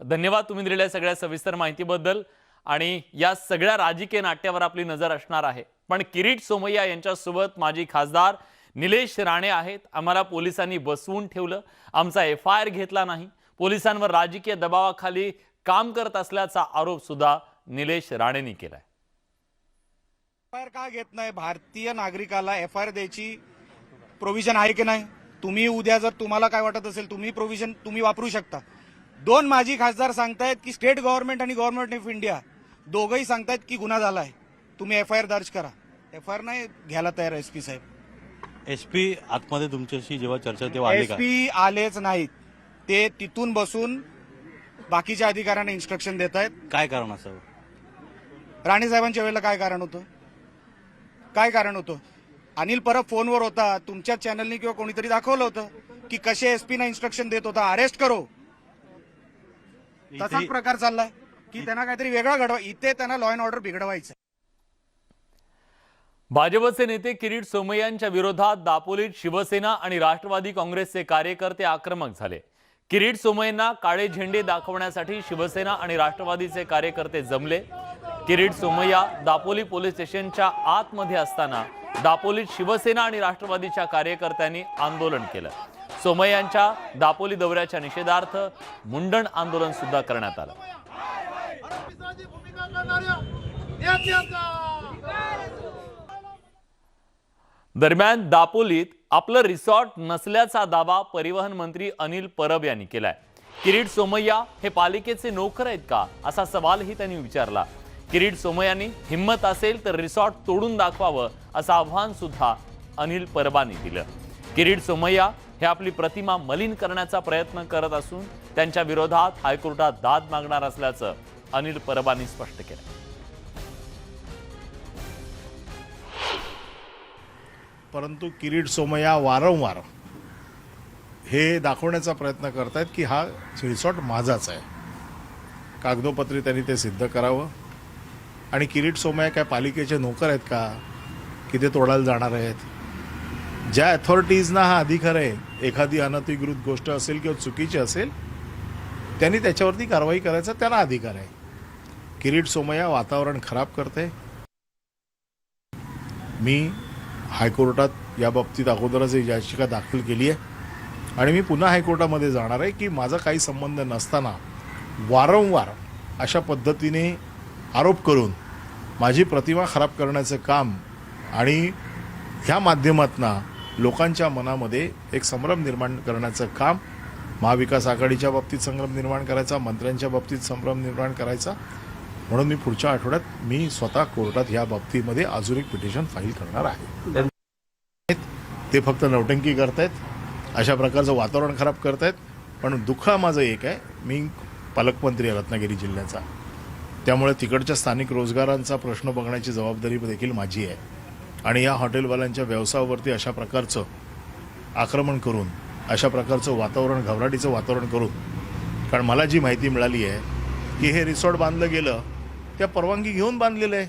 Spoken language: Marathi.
धन्यवाद तुम्ही दिलेल्या सगळ्या सविस्तर माहितीबद्दल। आणि या सगळ्या राजकीय नाट्यावर आपली नजर असणार आहे। पण किरीट सोमय्या यांच्यासोबत माजी खासदार निलेश राणे आहेत। आम्हाला पोलिसांनी बसवून ठेवलं, आमचा FIR घेतला नाही, पोलिसांवर राजकीय दबावाखाली काम करत असल्याचा आरोप सुद्धा निलेश राणेंनी केलाय। FIR का घेत नाही? भारतीय नागरिकाला FIR द्यायची प्रोव्हिजन आहे की नाही? तुम्ही उद्या जर तुम्हाला काय वाटत असेल तुम्ही प्रोव्हिजन तुम्ही वापरू शकता। दोन माजी खासदार सांगतायत की स्टेट गव्हर्नमेंट आणि गव्हर्नमेंट ऑफ इंडिया दोघंही सांगतायत की गुन्हा झालाय, तुम्ही FIR दर्ज करा। FIR नाही घ्यायला तयार SP साहेब। SP आतमध्ये तुमच्याशी जेव्हा चर्चा तेव्हा आले का? SP आलेच नाहीत, ते तिथून बसून बाकीच्या अधिकाऱ्यांना इन्स्ट्रक्शन देत आहेत। काय कारण असावं? राणे साहेबांच्या वेळेला काय कारण होतं? काय कारण होतं? अनिल परब फोनवर होता, तुमच्या चॅनलनी किंवा कोणीतरी दाखवलं होतं की कसे SP ना इन्स्ट्रक्शन देत होता, अरेस्ट करो। तसाच प्रकार चाललाय की त्यांना काहीतरी वेगळा घडवा, इथे त्यांना लॉ अँड ऑर्डर बिघडवायचं। भाजपचे नेते किरीट सोमय्यांच्या विरोधात दापोलीत शिवसेना आणि राष्ट्रवादी काँग्रेसचे कार्यकर्ते आक्रमक झाले। किरीट सोमय्यांना काळे झेंडे दाखवण्यासाठी शिवसेना आणि राष्ट्रवादीचे कार्यकर्ते जमले। किरीट सोमय्या दापोली पोलीस स्टेशनच्या आतमध्ये असताना दापोलीत शिवसेना आणि राष्ट्रवादीच्या कार्यकर्त्यांनी आंदोलन केलं। सोमय्यांच्या दापोली दौऱ्याच्या निषेधार्थ मुंडण आंदोलन सुद्धा करण्यात आलं। दरम्यान दापोलीत आपलं रिसॉर्ट नसल्याचा दावा परिवहन मंत्री अनिल परब यांनी केलाय। किरीट सोमय्या हे पालिकेचे नोकर आहेत का, असा सवालही त्यांनी विचारला। किरीट सोमय्यांनी हिम्मत असेल तर रिसॉर्ट तोडून दाखवावं असं आव्हान सुद्धा अनिल परबांनी दिलं। किरीट सोमय्या हे आपली प्रतिमा मलिन करण्याचा प्रयत्न करत असून त्यांच्या विरोधात हायकोर्टात दाद मागणार असल्याचं अनिल परबांनी स्पष्ट केलं। परंतु किरीट सोमय्या वारंवार हे दाखवण्याचा प्रयत्न करतायत की हा रिसॉर्ट माझाच आहे। कागदोपत्री त्यांनी ते सिद्ध करावं। आणि किरीट सोमय्या काय पालिकेचे नोकर आहेत का की ते तोडायला जाणार आहेत? ज्या अथॉरिटीजना हा अधिकार आहे, एखादी अनधिकृत गोष्ट असेल किंवा चुकीची असेल त्यांनी त्याच्यावरती कारवाई करायचा त्यांना अधिकार आहे। किरीट सोमय्या वातावरण खराब करते। मी हायकोर्टात या बाबतीत अगोदरच याचिका दाखल केली आहे आणि मी पुन्हा हायकोर्टामध्ये जाणार आहे की माझा काही संबंध नसताना वारंवार अशा पद्धतीने आरोप करून माझी प्रतिमा खराब करण्याचं काम आणि ह्या माध्यमातून लोकांच्या मनामध्ये एक संभ्रम निर्माण करण्याचं काम, महाविकास आघाडीच्या बाबतीत संभ्रम निर्माण करायचा, मंत्र्यांच्या बाबतीत संभ्रम निर्माण करायचा, म्हणून मी पुढच्या आठवड्यात मी स्वतः कोर्टात या बाबतीमध्ये अजून एक पिटिशन फाईल करणार आहे। ते फक्त नौटंकी करतायत, अशा प्रकारचं वातावरण खराब करतायत। पण दुःख माझं एक आहे, मी पालकमंत्री आहे रत्नागिरी जिल्ह्याचा, त्यामुळे तिकडच्या स्थानिक रोजगारांचा प्रश्न बघण्याची जबाबदारी देखील माझी आहे। आणि या हॉटेलवाल्यांच्या व्यवसायावरती अशा प्रकारचं आक्रमण करून, अशा प्रकारचं वातावरण, घबराटीचं वातावरण करून, कारण मला जी माहिती मिळाली आहे की हे रिसॉर्ट बांधलं गेलं त्या परवानगी घेऊन बांधलेलं आहे।